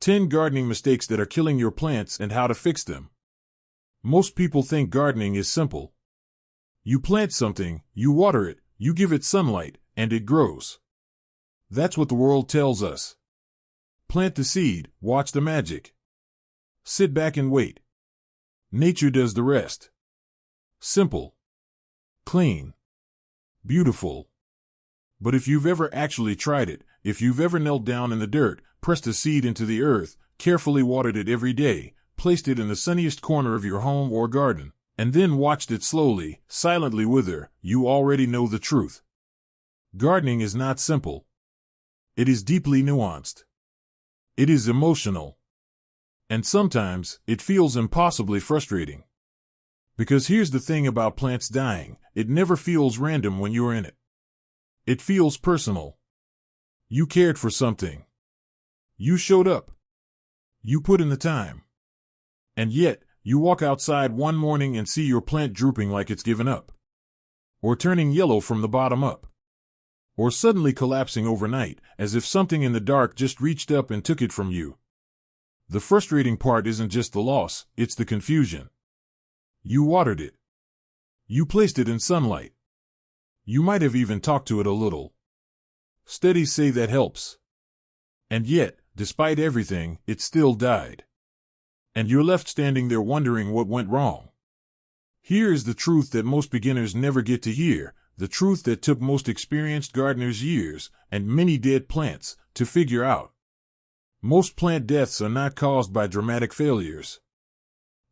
10 gardening mistakes that are killing your plants and how to fix them. Most people think gardening is simple. You plant something, you water it, you give it sunlight, and it grows. That's what the world tells us. Plant the seed, watch the magic. Sit back and wait. Nature does the rest. Simple. Clean. Beautiful. But if you've ever actually tried it, if you've ever knelt down in the dirt, pressed a seed into the earth, carefully watered it every day, placed it in the sunniest corner of your home or garden, and then watched it slowly, silently wither, you already know the truth. Gardening is not simple. It is deeply nuanced. It is emotional. And sometimes, it feels impossibly frustrating. Because here's the thing about plants dying, it never feels random when you're in it. It feels personal. You cared for something. You showed up. You put in the time. And yet, you walk outside one morning and see your plant drooping like it's given up. Or turning yellow from the bottom up. Or suddenly collapsing overnight, as if something in the dark just reached up and took it from you. The frustrating part isn't just the loss, it's the confusion. You watered it. You placed it in sunlight. You might have even talked to it a little. Studies say that helps. And yet, despite everything, it still died. And you're left standing there wondering what went wrong. Here is the truth that most beginners never get to hear, the truth that took most experienced gardeners years, and many dead plants, to figure out. Most plant deaths are not caused by dramatic failures.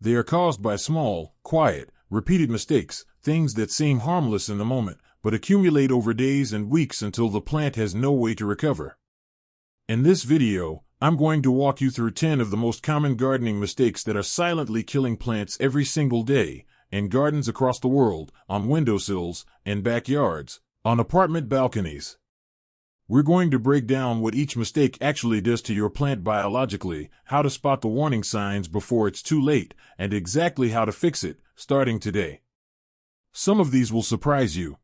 They are caused by small, quiet, repeated mistakes, things that seem harmless in the moment, but accumulate over days and weeks until the plant has no way to recover. In this video, I'm going to walk you through 10 of the most common gardening mistakes that are silently killing plants every single day, in gardens across the world, on windowsills, in backyards, on apartment balconies. We're going to break down what each mistake actually does to your plant biologically, how to spot the warning signs before it's too late, and exactly how to fix it, starting today. Some of these will surprise you.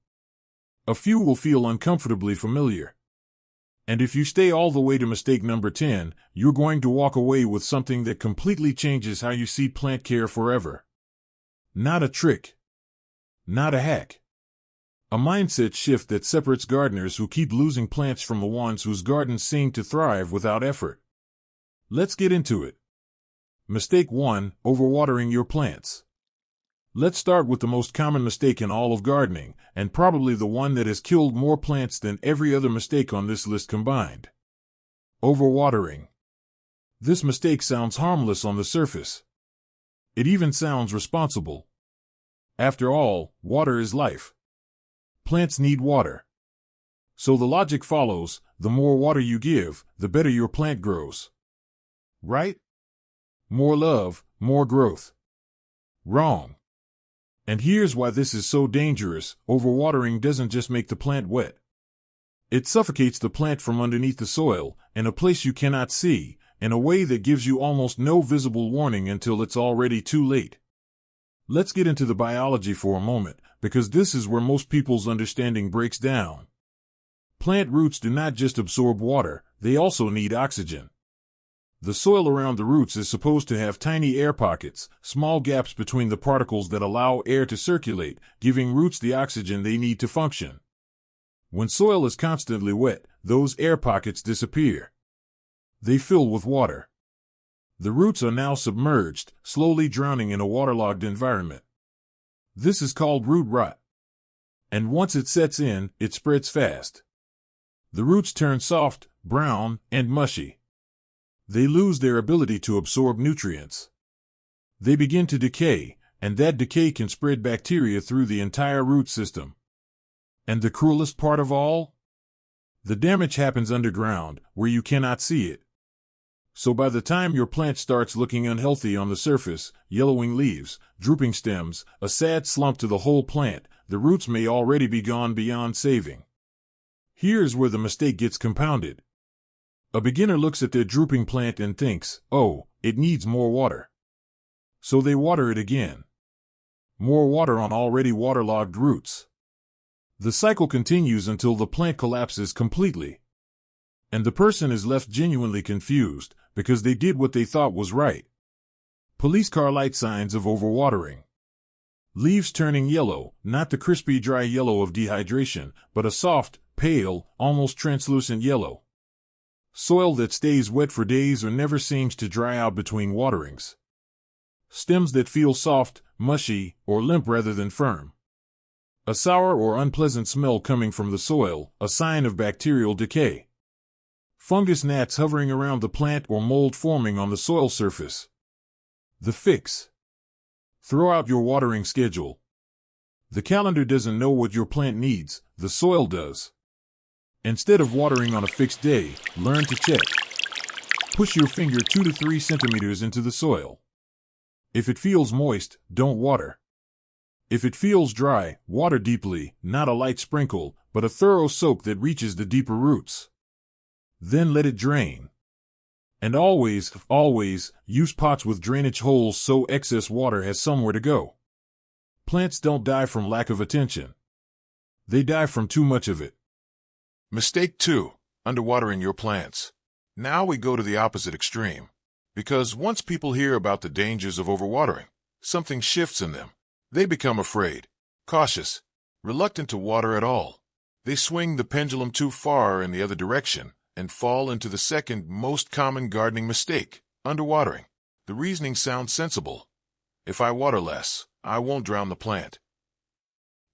A few will feel uncomfortably familiar. And if you stay all the way to mistake number 10, you're going to walk away with something that completely changes how you see plant care forever. Not a trick. Not a hack. A mindset shift that separates gardeners who keep losing plants from the ones whose gardens seem to thrive without effort. Let's get into it. Mistake 1: overwatering your plants. Let's start with the most common mistake in all of gardening, and probably the one that has killed more plants than every other mistake on this list combined. Overwatering. This mistake sounds harmless on the surface. It even sounds responsible. After all, water is life. Plants need water. So the logic follows, the more water you give, the better your plant grows. Right? More love, more growth. Wrong. And here's why this is so dangerous: overwatering doesn't just make the plant wet. It suffocates the plant from underneath the soil, in a place you cannot see, in a way that gives you almost no visible warning until it's already too late. Let's get into the biology for a moment, because this is where most people's understanding breaks down. Plant roots do not just absorb water, they also need oxygen. The soil around the roots is supposed to have tiny air pockets, small gaps between the particles that allow air to circulate, giving roots the oxygen they need to function. When soil is constantly wet, those air pockets disappear. They fill with water. The roots are now submerged, slowly drowning in a waterlogged environment. This is called root rot. And once it sets in, it spreads fast. The roots turn soft, brown, and mushy. They lose their ability to absorb nutrients. They begin to decay, and that decay can spread bacteria through the entire root system. And the cruelest part of all? The damage happens underground, where you cannot see it. So by the time your plant starts looking unhealthy on the surface, yellowing leaves, drooping stems, a sad slump to the whole plant, the roots may already be gone beyond saving. Here's where the mistake gets compounded. A beginner looks at their drooping plant and thinks, oh, it needs more water. So they water it again. More water on already waterlogged roots. The cycle continues until the plant collapses completely. And the person is left genuinely confused, because they did what they thought was right. Police car light signs of overwatering. Leaves turning yellow, not the crispy dry yellow of dehydration, but a soft, pale, almost translucent yellow. Soil that stays wet for days or never seems to dry out between waterings. Stems that feel soft, mushy, or limp rather than firm. A sour or unpleasant smell coming from the soil, a sign of bacterial decay. Fungus gnats hovering around the plant or mold forming on the soil surface. The fix. Throw out your watering schedule. The calendar doesn't know what your plant needs, the soil does. Instead of watering on a fixed day, learn to check. Push your finger 2 to 3 centimeters into the soil. If it feels moist, don't water. If it feels dry, water deeply, not a light sprinkle, but a thorough soak that reaches the deeper roots. Then let it drain. And always, use pots with drainage holes so excess water has somewhere to go. Plants don't die from lack of attention. They die from too much of it. Mistake 2. Underwatering your plants. Now we go to the opposite extreme. Because once people hear about the dangers of overwatering, something shifts in them. They become afraid, cautious, reluctant to water at all. They swing the pendulum too far in the other direction and fall into the second most common gardening mistake, underwatering. The reasoning sounds sensible. If I water less, I won't drown the plant.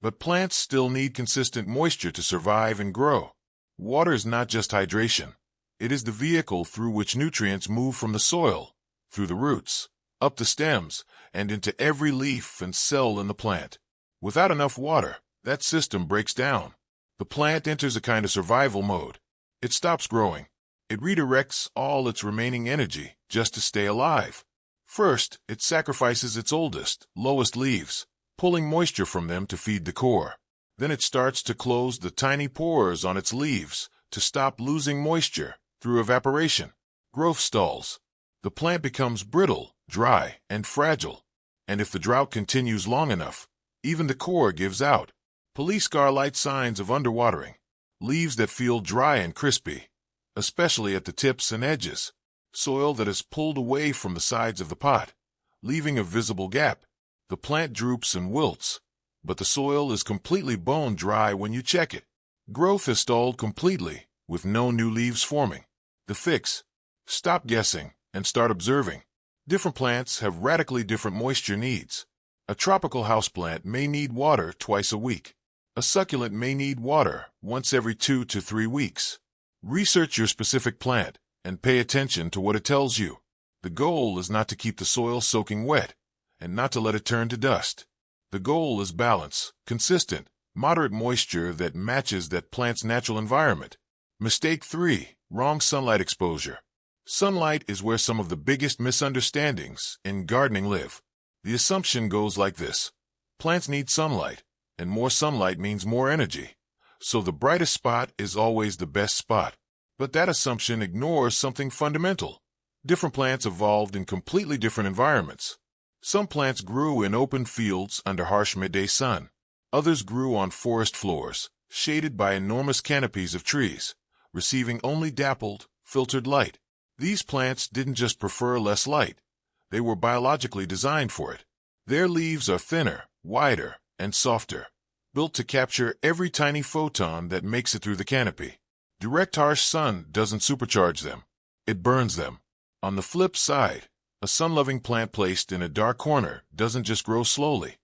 But plants still need consistent moisture to survive and grow. Water is not just hydration. It is the vehicle through which nutrients move from the soil, through the roots, up the stems, and into every leaf and cell in the plant. Without enough water, that system breaks down. The plant enters a kind of survival mode. It stops growing. It redirects all its remaining energy just to stay alive. First, it sacrifices its oldest, lowest leaves, pulling moisture from them to feed the core. Then it starts to close the tiny pores on its leaves to stop losing moisture through evaporation. Growth stalls. The plant becomes brittle, dry, and fragile. And if the drought continues long enough, even the core gives out. Police car light signs of underwatering. Leaves that feel dry and crispy, especially at the tips and edges. Soil that is pulled away from the sides of the pot, leaving a visible gap. The plant droops and wilts, but the soil is completely bone dry when you check it. Growth has stalled completely, with no new leaves forming. The fix. Stop guessing and start observing. Different plants have radically different moisture needs. A tropical houseplant may need water twice a week. A succulent may need water once every 2 to 3 weeks. Research your specific plant and pay attention to what it tells you. The goal is not to keep the soil soaking wet and not to let it turn to dust. The goal is balance, consistent, moderate moisture that matches that plant's natural environment. Mistake 3. Wrong sunlight exposure. Sunlight is where some of the biggest misunderstandings in gardening live. The assumption goes like this. Plants need sunlight, and more sunlight means more energy. So the brightest spot is always the best spot. But that assumption ignores something fundamental. Different plants evolved in completely different environments. Some plants grew in open fields under harsh midday sun. Others grew on forest floors, shaded by enormous canopies of trees, receiving only dappled, filtered light. These plants didn't just prefer less light. They were biologically designed for it. Their leaves are thinner, wider, and softer, built to capture every tiny photon that makes it through the canopy. Direct harsh sun doesn't supercharge them. It burns them. On the flip side, a sun-loving plant placed in a dark corner doesn't just grow slowly.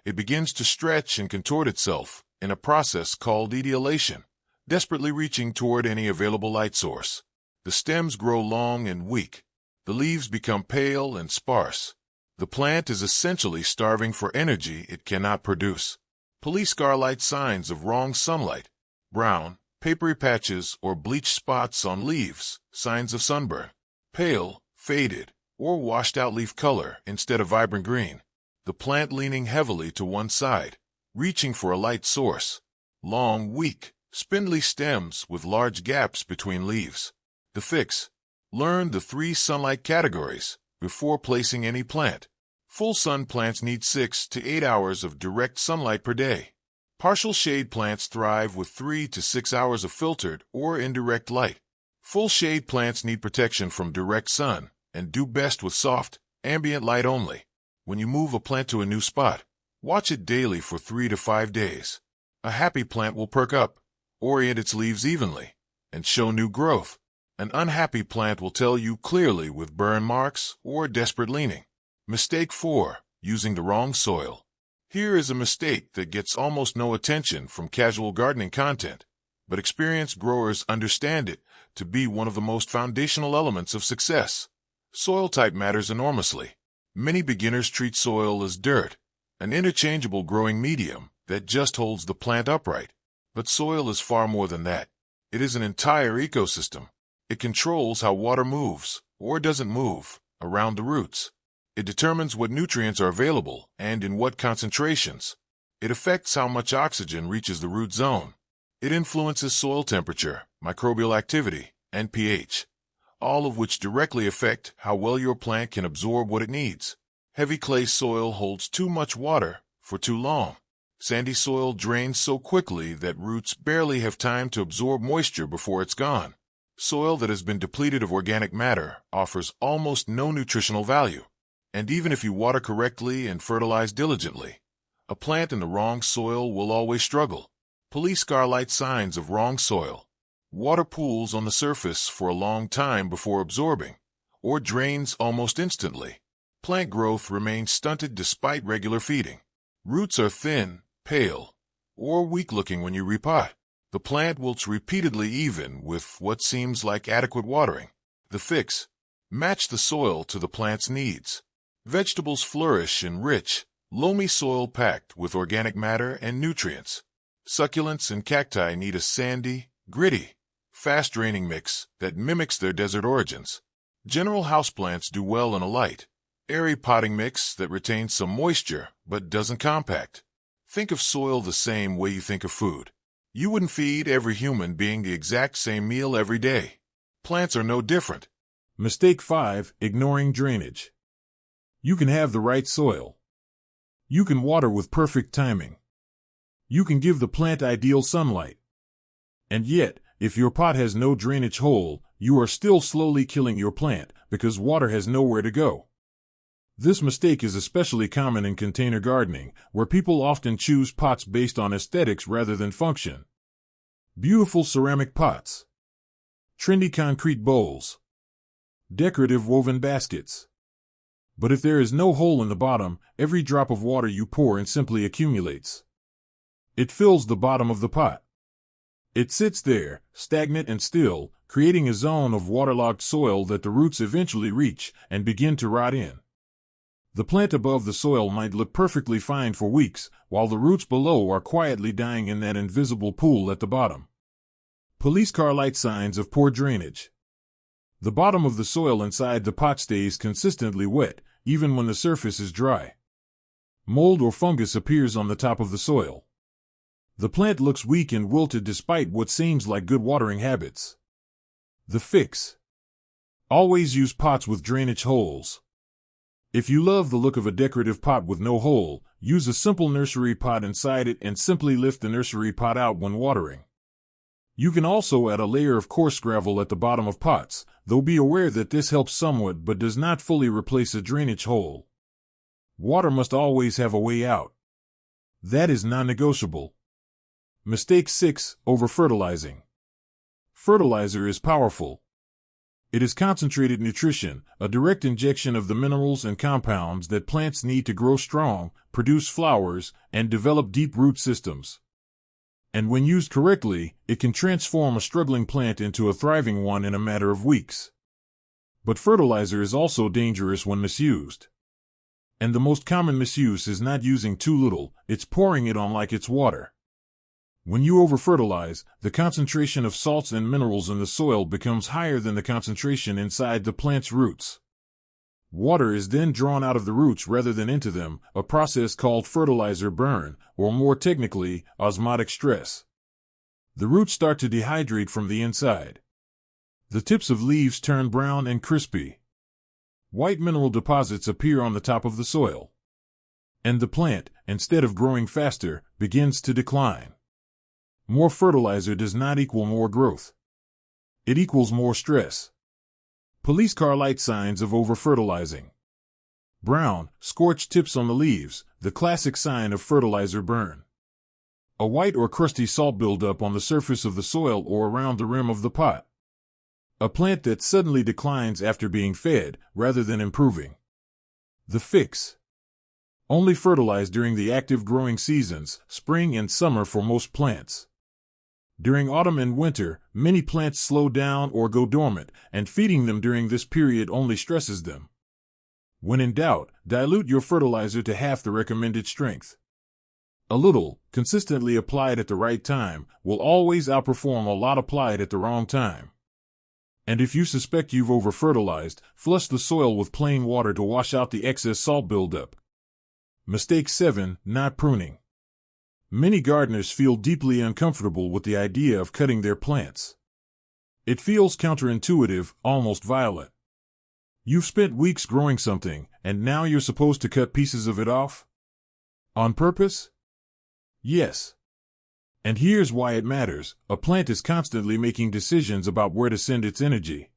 It begins to stretch and contort itself in a process called etiolation, desperately reaching toward any available light source. The stems grow long and weak. The leaves become pale and sparse. The plant is essentially starving for energy it cannot produce. Police car light signs of wrong sunlight. Brown, papery patches or bleached spots on leaves, signs of sunburn. Pale, faded, or washed-out leaf color instead of vibrant green. The plant leaning heavily to one side, reaching for a light source. Long, weak, spindly stems with large gaps between leaves. The fix. Learn the 3 sunlight categories before placing any plant. Full sun plants need 6 to 8 hours of direct sunlight per day. Partial shade plants thrive with 3 to 6 hours of filtered or indirect light. Full shade plants need protection from direct sun and do best with soft, ambient light only. When you move a plant to a new spot, watch it daily for 3 to 5 days. A happy plant will perk up, orient its leaves evenly, and show new growth. An unhappy plant will tell you clearly with burn marks or desperate leaning. Mistake 4. Using the wrong soil. Here is a mistake that gets almost no attention from casual gardening content, but experienced growers understand it to be one of the most foundational elements of success. Soil type matters enormously. Many beginners treat soil as dirt, an interchangeable growing medium that just holds the plant upright. But soil is far more than that. It is an entire ecosystem. It controls how water moves, or doesn't move, around the roots. It determines what nutrients are available and in what concentrations. It affects how much oxygen reaches the root zone. It influences soil temperature, microbial activity, and pH, all of which directly affect how well your plant can absorb what it needs. Heavy clay soil holds too much water for too long. Sandy soil drains so quickly that roots barely have time to absorb moisture before it's gone. Soil that has been depleted of organic matter offers almost no nutritional value. And even if you water correctly and fertilize diligently, a plant in the wrong soil will always struggle. Police car light signs of wrong soil. Water pools on the surface for a long time before absorbing, or drains almost instantly. Plant growth remains stunted despite regular feeding. Roots are thin, pale, or weak-looking when you repot. The plant wilts repeatedly even with what seems like adequate watering. The fix: match the soil to the plant's needs. Vegetables flourish in rich, loamy soil packed with organic matter and nutrients. Succulents and cacti need a sandy, gritty, fast-draining mix that mimics their desert origins. General houseplants do well in a light, airy potting mix that retains some moisture but doesn't compact. Think of soil the same way you think of food. You wouldn't feed every human being the exact same meal every day. Plants are no different. Mistake 5. Ignoring drainage. You can have the right soil. You can water with perfect timing. You can give the plant ideal sunlight. And yet, if your pot has no drainage hole, you are still slowly killing your plant because water has nowhere to go. This mistake is especially common in container gardening, where people often choose pots based on aesthetics rather than function. Beautiful ceramic pots, trendy concrete bowls, decorative woven baskets. But if there is no hole in the bottom, every drop of water you pour in simply accumulates. It fills the bottom of the pot. It sits there, stagnant and still, creating a zone of waterlogged soil that the roots eventually reach and begin to rot in. The plant above the soil might look perfectly fine for weeks, while the roots below are quietly dying in that invisible pool at the bottom. Police car light signs of poor drainage. The bottom of the soil inside the pot stays consistently wet, even when the surface is dry. Mold or fungus appears on the top of the soil. The plant looks weak and wilted despite what seems like good watering habits. The fix: always use pots with drainage holes. If you love the look of a decorative pot with no hole, use a simple nursery pot inside it and simply lift the nursery pot out when watering. You can also add a layer of coarse gravel at the bottom of pots, though be aware that this helps somewhat but does not fully replace a drainage hole. Water must always have a way out. That is non-negotiable. Mistake 6. Over-fertilizing. Fertilizer is powerful. It is concentrated nutrition, a direct injection of the minerals and compounds that plants need to grow strong, produce flowers, and develop deep root systems. And when used correctly, it can transform a struggling plant into a thriving one in a matter of weeks. But fertilizer is also dangerous when misused. And the most common misuse is not using too little, it's pouring it on like it's water. When you over-fertilize, the concentration of salts and minerals in the soil becomes higher than the concentration inside the plant's roots. Water is then drawn out of the roots rather than into them, a process called fertilizer burn, or more technically, osmotic stress. The roots start to dehydrate from the inside. The tips of leaves turn brown and crispy. White mineral deposits appear on the top of the soil. And the plant, instead of growing faster, begins to decline. More fertilizer does not equal more growth. It equals more stress. Police car light signs of over-fertilizing. Brown, scorched tips on the leaves, the classic sign of fertilizer burn. A white or crusty salt buildup on the surface of the soil or around the rim of the pot. A plant that suddenly declines after being fed, rather than improving. The fix. Only fertilize during the active growing seasons, spring and summer for most plants. During autumn and winter, many plants slow down or go dormant, and feeding them during this period only stresses them. When in doubt, dilute your fertilizer to half the recommended strength. A little, consistently applied at the right time, will always outperform a lot applied at the wrong time. And if you suspect you've over-fertilized, flush the soil with plain water to wash out the excess salt buildup. Mistake 7, not pruning. Many gardeners feel deeply uncomfortable with the idea of cutting their plants. It feels counterintuitive, almost violent. You've spent weeks growing something, and now you're supposed to cut pieces of it off? On purpose? Yes. And here's why it matters. A plant is constantly making decisions about where to send its energy.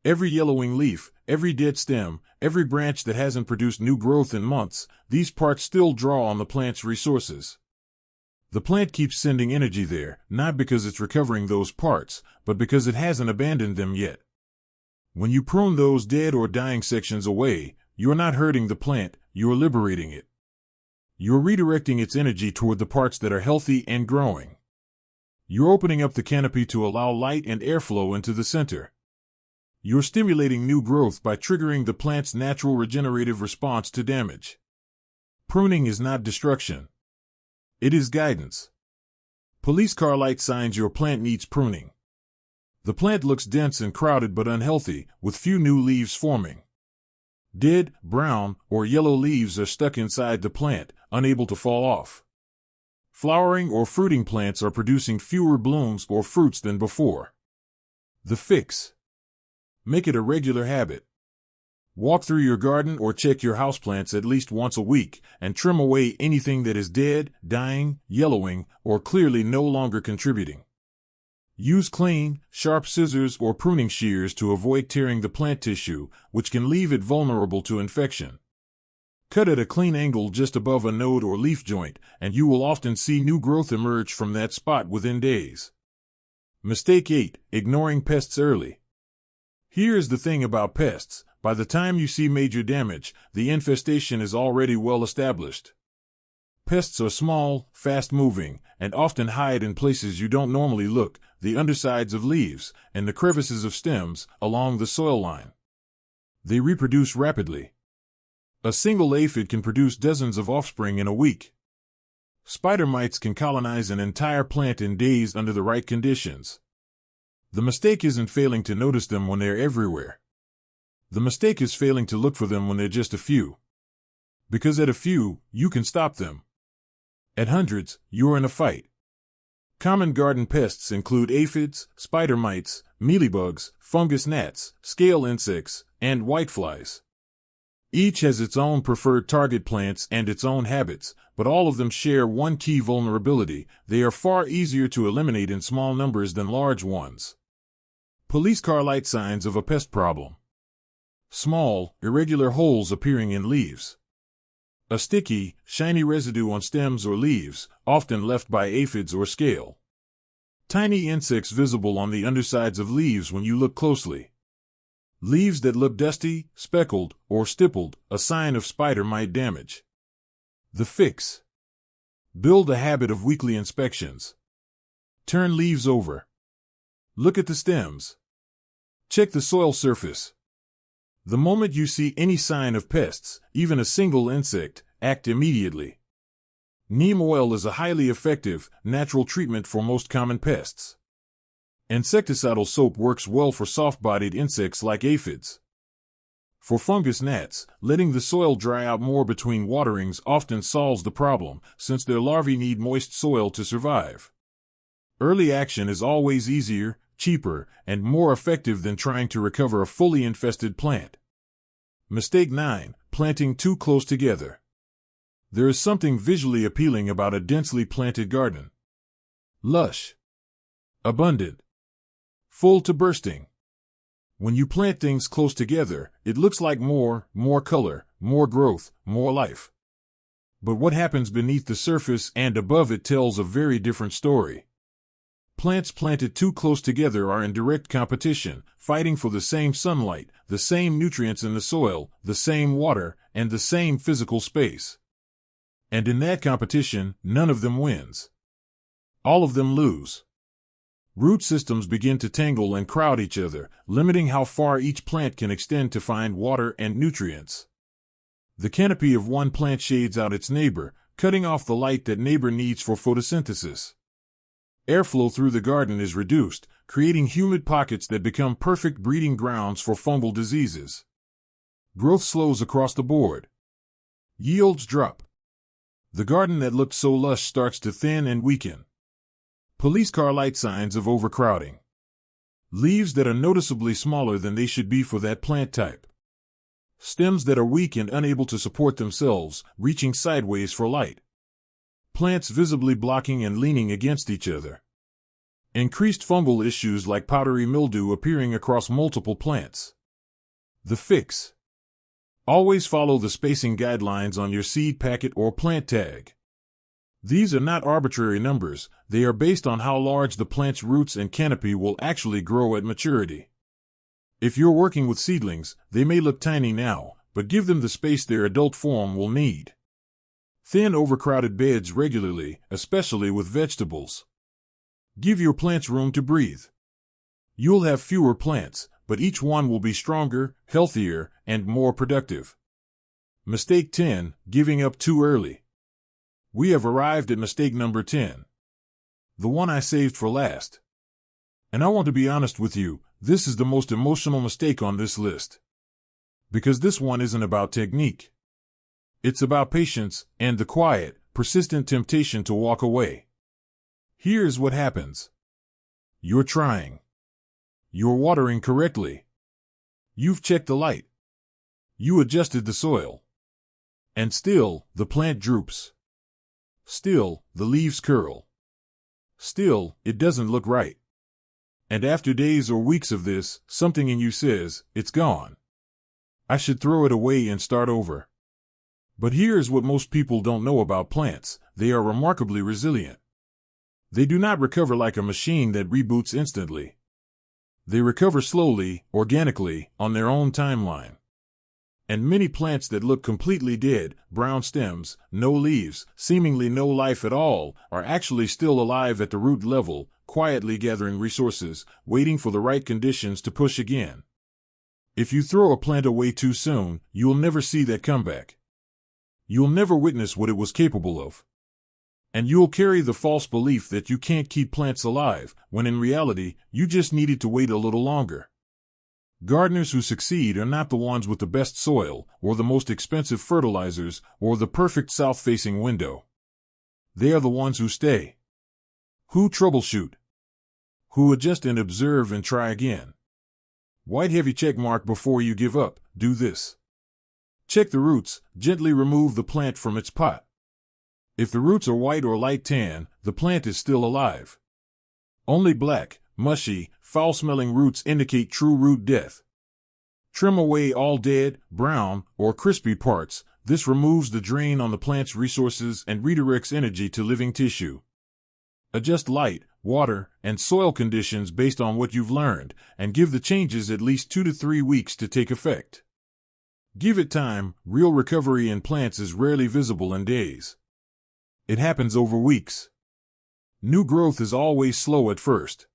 Every yellowing leaf, every dead stem, every branch that hasn't produced new growth in months, these parts still draw on the plant's resources. The plant keeps sending energy there, not because it's recovering those parts, but because it hasn't abandoned them yet. When you prune those dead or dying sections away, you're not hurting the plant, you're liberating it. You're redirecting its energy toward the parts that are healthy and growing. You're opening up the canopy to allow light and airflow into the center. You're stimulating new growth by triggering the plant's natural regenerative response to damage. Pruning is not destruction. It is guidance. Police car light signs your plant needs pruning. The plant looks dense and crowded but unhealthy, with few new leaves forming. Dead, brown, or yellow leaves are stuck inside the plant, unable to fall off. Flowering or fruiting plants are producing fewer blooms or fruits than before. The fix. Make it a regular habit. Walk through your garden or check your houseplants at least once a week, and trim away anything that is dead, dying, yellowing, or clearly no longer contributing. Use clean, sharp scissors or pruning shears to avoid tearing the plant tissue, which can leave it vulnerable to infection. Cut at a clean angle just above a node or leaf joint, and you will often see new growth emerge from that spot within days. Mistake 8, ignoring pests early. Here's the thing about pests. By the time you see major damage, the infestation is already well established. Pests are small, fast-moving, and often hide in places you don't normally look, the undersides of leaves, and the crevices of stems, along the soil line. They reproduce rapidly. A single aphid can produce dozens of offspring in a week. Spider mites can colonize an entire plant in days under the right conditions. The mistake isn't failing to notice them when they're everywhere. The mistake is failing to look for them when they're just a few. Because at a few, you can stop them. At hundreds, you're in a fight. Common garden pests include aphids, spider mites, mealybugs, fungus gnats, scale insects, and whiteflies. Each has its own preferred target plants and its own habits, but all of them share one key vulnerability: they are far easier to eliminate in small numbers than large ones. Police car light signs of a pest problem. Small, irregular holes appearing in leaves. A sticky, shiny residue on stems or leaves, often left by aphids or scale. Tiny insects visible on the undersides of leaves when you look closely. Leaves that look dusty, speckled, or stippled, a sign of spider mite damage. The fix. Build a habit of weekly inspections. Turn leaves over. Look at the stems. Check the soil surface. The moment you see any sign of pests, even a single insect, act immediately. Neem oil is a highly effective, natural treatment for most common pests. Insecticidal soap works well for soft-bodied insects like aphids. For fungus gnats, letting the soil dry out more between waterings often solves the problem, since their larvae need moist soil to survive. Early action is always easier, cheaper, and more effective than trying to recover a fully infested plant. Mistake 9, planting too close together. There is something visually appealing about a densely planted garden. Lush. Abundant. Full to bursting. When you plant things close together, it looks like more color, more growth, more life. But what happens beneath the surface and above it tells a very different story. Plants planted too close together are in direct competition, fighting for the same sunlight, the same nutrients in the soil, the same water, and the same physical space. And in that competition, none of them wins. All of them lose. Root systems begin to tangle and crowd each other, limiting how far each plant can extend to find water and nutrients. The canopy of one plant shades out its neighbor, cutting off the light that neighbor needs for photosynthesis. Airflow through the garden is reduced, creating humid pockets that become perfect breeding grounds for fungal diseases. Growth slows across the board. Yields drop. The garden that looked so lush starts to thin and weaken. Police car light signs of overcrowding. Leaves that are noticeably smaller than they should be for that plant type. Stems that are weak and unable to support themselves, reaching sideways for light. Plants visibly blocking and leaning against each other. Increased fungal issues like powdery mildew appearing across multiple plants. The fix. Always follow the spacing guidelines on your seed packet or plant tag. These are not arbitrary numbers, they are based on how large the plant's roots and canopy will actually grow at maturity. If you're working with seedlings, they may look tiny now, but give them the space their adult form will need. Thin overcrowded beds regularly, especially with vegetables. Give your plants room to breathe. You'll have fewer plants, but each one will be stronger, healthier, and more productive. Mistake 10, giving up too early. We have arrived at mistake number 10. The one I saved for last. And I want to be honest with you, this is the most emotional mistake on this list. Because this one isn't about technique. It's about patience and the quiet, persistent temptation to walk away. Here's what happens. You're trying. You're watering correctly. You've checked the light. You adjusted the soil. And still, the plant droops. Still, the leaves curl. Still, it doesn't look right. And after days or weeks of this, something in you says, it's gone. I should throw it away and start over. But here's what most people don't know about plants. They are remarkably resilient. They do not recover like a machine that reboots instantly. They recover slowly, organically, on their own timeline. And many plants that look completely dead, brown stems, no leaves, seemingly no life at all, are actually still alive at the root level, quietly gathering resources, waiting for the right conditions to push again. If you throw a plant away too soon, you'll never see that comeback. You'll never witness what it was capable of. And you'll carry the false belief that you can't keep plants alive, when in reality, you just needed to wait a little longer. Gardeners who succeed are not the ones with the best soil, or the most expensive fertilizers, or the perfect south-facing window. They are the ones who stay. Who troubleshoot. Who adjust and observe and try again. White heavy check mark before you give up, do this. Check the roots, gently remove the plant from its pot. If the roots are white or light tan, the plant is still alive. Only black, mushy, foul-smelling roots indicate true root death. Trim away all dead, brown, or crispy parts. This removes the drain on the plant's resources and redirects energy to living tissue. Adjust light, water, and soil conditions based on what you've learned, and give the changes at least 2 to 3 weeks to take effect. Give it time. Real recovery in plants is rarely visible in days. It happens over weeks. New growth is always slow at first.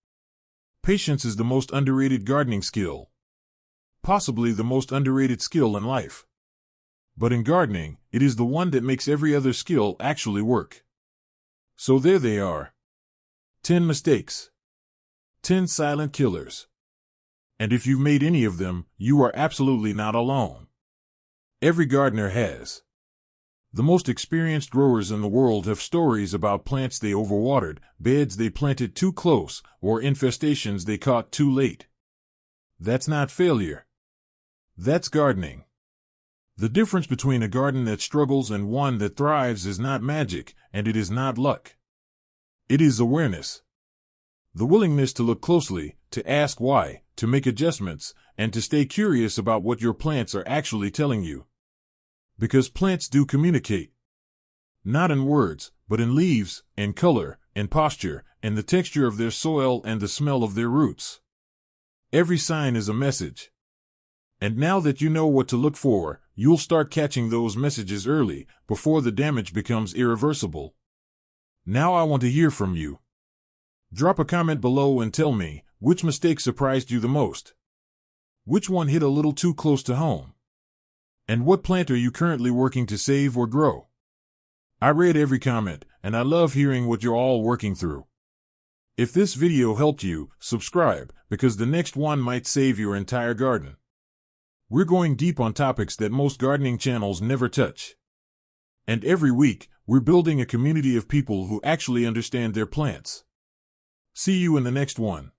Patience is the most underrated gardening skill. Possibly the most underrated skill in life. But in gardening, it is the one that makes every other skill actually work. So there they are. 10 mistakes. 10 silent killers. And if you've made any of them, you are absolutely not alone. Every gardener has. The most experienced growers in the world have stories about plants they overwatered, beds they planted too close, or infestations they caught too late. That's not failure. That's gardening. The difference between a garden that struggles and one that thrives is not magic, and it is not luck. It is awareness. The willingness to look closely, to ask why, to make adjustments, and to stay curious about what your plants are actually telling you. Because plants do communicate. Not in words, but in leaves, in color, in posture, in the texture of their soil and the smell of their roots. Every sign is a message. And now that you know what to look for, you'll start catching those messages early, before the damage becomes irreversible. Now I want to hear from you. Drop a comment below and tell me, which mistake surprised you the most? Which one hit a little too close to home? And what plant are you currently working to save or grow? I read every comment, and I love hearing what you're all working through. If this video helped you, subscribe, because the next one might save your entire garden. We're going deep on topics that most gardening channels never touch. And every week, we're building a community of people who actually understand their plants. See you in the next one.